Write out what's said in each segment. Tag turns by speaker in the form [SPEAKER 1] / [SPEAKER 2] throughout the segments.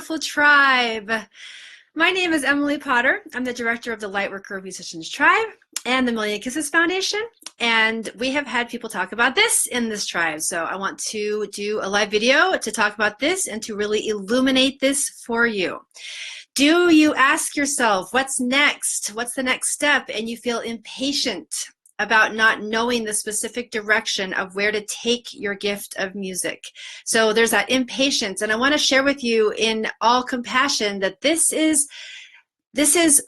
[SPEAKER 1] beautiful tribe. My name is Emily Potter. I'm the director of the Lightworker Musicians Tribe and the Million Kisses Foundation. And we have had people talk about this in this tribe. So I want to do a live video to talk about this and to really illuminate this for you. Do you ask yourself, what's next? What's the next step? And you feel impatient about not knowing the specific direction of where to take your gift of music. So there's that impatience, and I want to share with you in all compassion that this is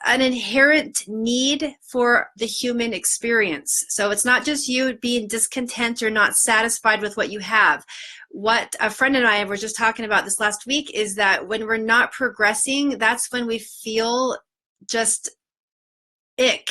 [SPEAKER 1] an inherent need for the human experience. So it's not just you being discontent or not satisfied with what you have. What a friend and I were just talking about this last week is that when we're not progressing, that's when we feel just ick.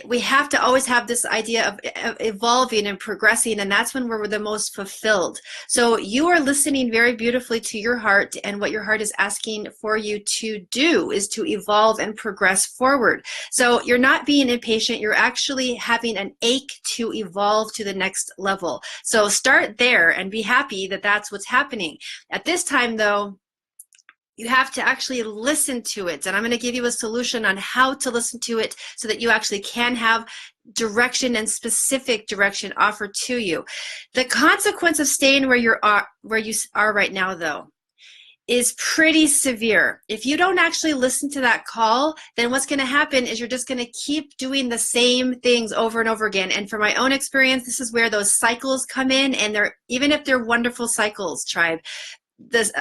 [SPEAKER 1] We have to always have this idea of evolving and progressing, and that's when we're the most fulfilled. So you are listening very beautifully to your heart, and what your heart is asking for you to do is to evolve and progress forward. So you're not being impatient, you're actually having an ache to evolve to the next level. So start there and be happy that that's what's happening. At this time though, you have to actually listen to it, and I'm going to give you a solution on how to listen to it so that you actually can have direction and specific direction offered to you. The consequence of staying where you are right now though is pretty severe. If you don't actually listen to that call, then what's going to happen is you're just going to keep doing the same things over and over again. And from my own experience, this is where those cycles come in, and even if they're wonderful cycles, tribe,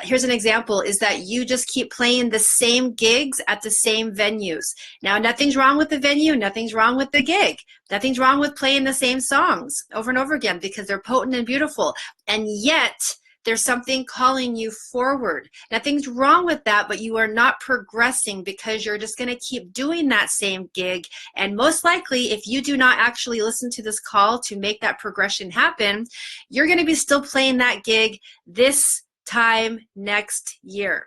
[SPEAKER 1] here's an example, is that you just keep playing the same gigs at the same venues. Now, nothing's wrong with the venue, nothing's wrong with the gig, nothing's wrong with playing the same songs over and over again because they're potent and beautiful. And yet, there's something calling you forward. Nothing's wrong with that, but you are not progressing because you're just going to keep doing that same gig. And most likely, if you do not actually listen to this call to make that progression happen, you're going to be still playing that gig this time next year.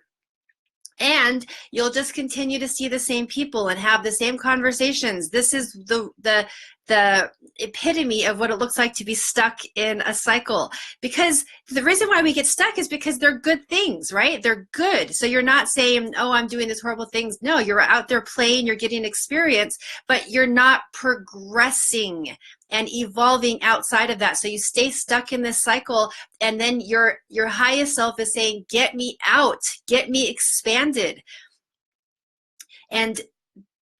[SPEAKER 1] And you'll just continue to see the same people and have the same conversations. This is the epitome of what it looks like to be stuck in a cycle. Because the reason why we get stuck is because they're good things, right? They're good. So you're not saying, oh, I'm doing these horrible things. No, you're out there playing, you're getting experience, but you're not progressing and evolving outside of that. So you stay stuck in this cycle, and then your highest self is saying, get me out, get me expanded. And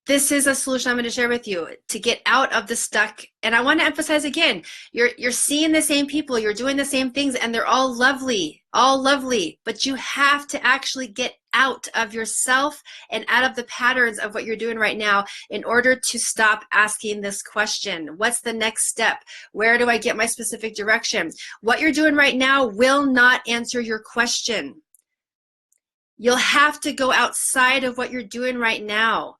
[SPEAKER 1] this is a solution I'm going to share with you to get out of the stuck. And I want to emphasize again, you're seeing the same people, you're doing the same things, and they're all lovely, but you have to actually get out of yourself and out of the patterns of what you're doing right now in order to stop asking this question. What's the next step? Where do I get my specific direction? What you're doing right now will not answer your question. You'll have to go outside of what you're doing right now.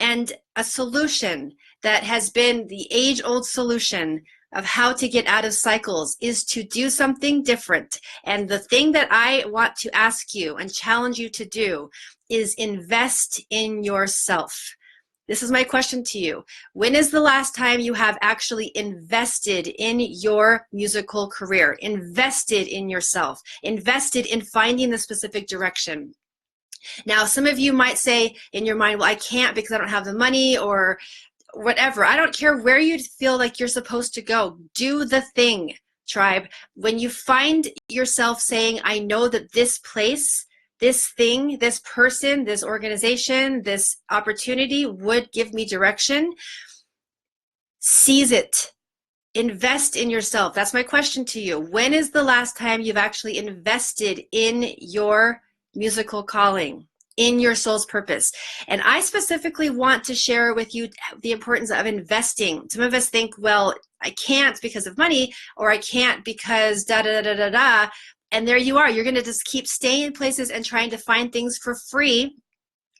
[SPEAKER 1] And a solution that has been the age-old solution of how to get out of cycles is to do something different. And the thing that I want to ask you and challenge you to do is invest in yourself. This is my question to you. When is the last time you have actually invested in your musical career, invested in yourself, invested in finding the specific direction? Now, some of you might say in your mind, well, I can't because I don't have the money or whatever. I don't care where you feel like you're supposed to go. Do the thing, tribe. When you find yourself saying, I know that this place, this thing, this person, this organization, this opportunity would give me direction, seize it. Invest in yourself. That's my question to you. When is the last time you've actually invested in your musical calling, in your soul's purpose? And I specifically want to share with you the importance of investing. Some of us think, well, I can't because of money, or I can't because da da da da da. And there you are. You're going to just keep staying in places and trying to find things for free,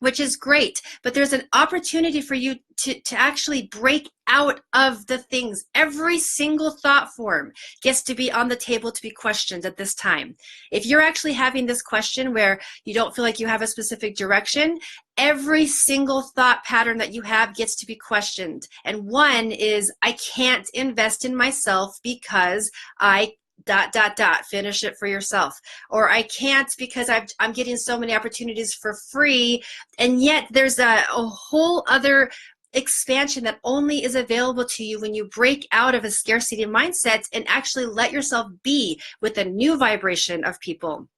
[SPEAKER 1] which is great. But there's an opportunity for you to actually break out of the things. Every single thought form gets to be on the table to be questioned at this time. If you're actually having this question where you don't feel like you have a specific direction, every single thought pattern that you have gets to be questioned. And one is, I can't invest in myself because I dot dot dot, finish it for yourself. Or I can't because I'm getting so many opportunities for free, and yet there's a whole other expansion that only is available to you when you break out of a scarcity mindset and actually let yourself be with a new vibration of people,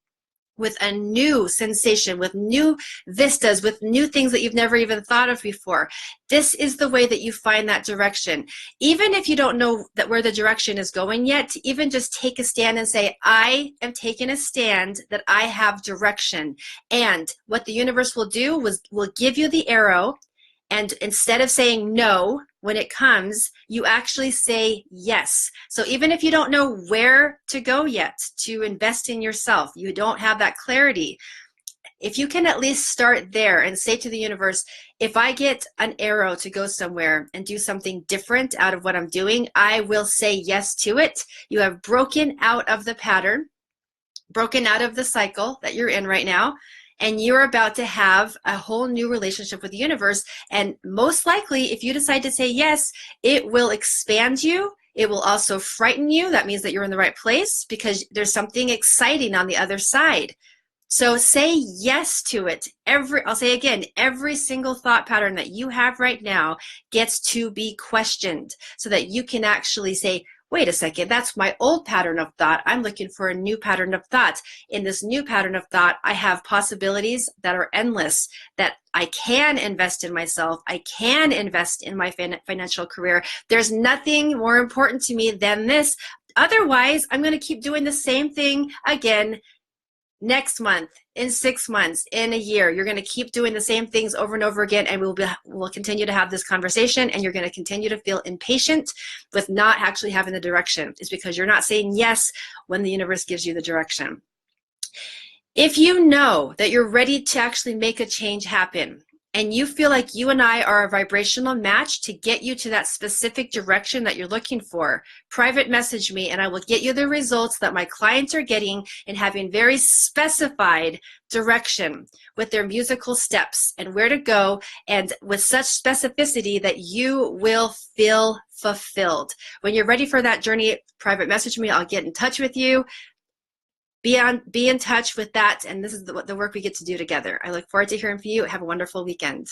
[SPEAKER 1] with a new sensation, with new vistas, with new things that you've never even thought of before. This is the way that you find that direction. Even if you don't know that where the direction is going yet, to even just take a stand and say, I am taking a stand that I have direction. And what the universe will do will give you the arrow. And instead of saying no when it comes, you actually say yes. So even if you don't know where to go yet to invest in yourself, you don't have that clarity, if you can at least start there and say to the universe, if I get an arrow to go somewhere and do something different out of what I'm doing, I will say yes to it. You have broken out of the pattern, broken out of the cycle that you're in right now, and you're about to have a whole new relationship with the universe. And most likely, if you decide to say yes, it will expand you. It will also frighten you. That means that you're in the right place because there's something exciting on the other side. So say yes to it. I'll say again, every single thought pattern that you have right now gets to be questioned so that you can actually say, wait a second, that's my old pattern of thought. I'm looking for a new pattern of thought. In this new pattern of thought, I have possibilities that are endless, that I can invest in myself. I can invest in my financial career. There's nothing more important to me than this. Otherwise, I'm going to keep doing the same thing again next month, in 6 months, in a year. You're going to keep doing the same things over and over again, and we'll continue to have this conversation, and you're going to continue to feel impatient with not actually having the direction. It's because you're not saying yes when the universe gives you the direction. If you know that you're ready to actually make a change happen, and you feel like you and I are a vibrational match to get you to that specific direction that you're looking for, private message me and I will get you the results that my clients are getting in having very specified direction with their musical steps and where to go, and with such specificity that you will feel fulfilled. When you're ready for that journey, private message me. I'll get in touch with you. Be in touch with that, and this is the work we get to do together. I look forward to hearing from you. Have a wonderful weekend.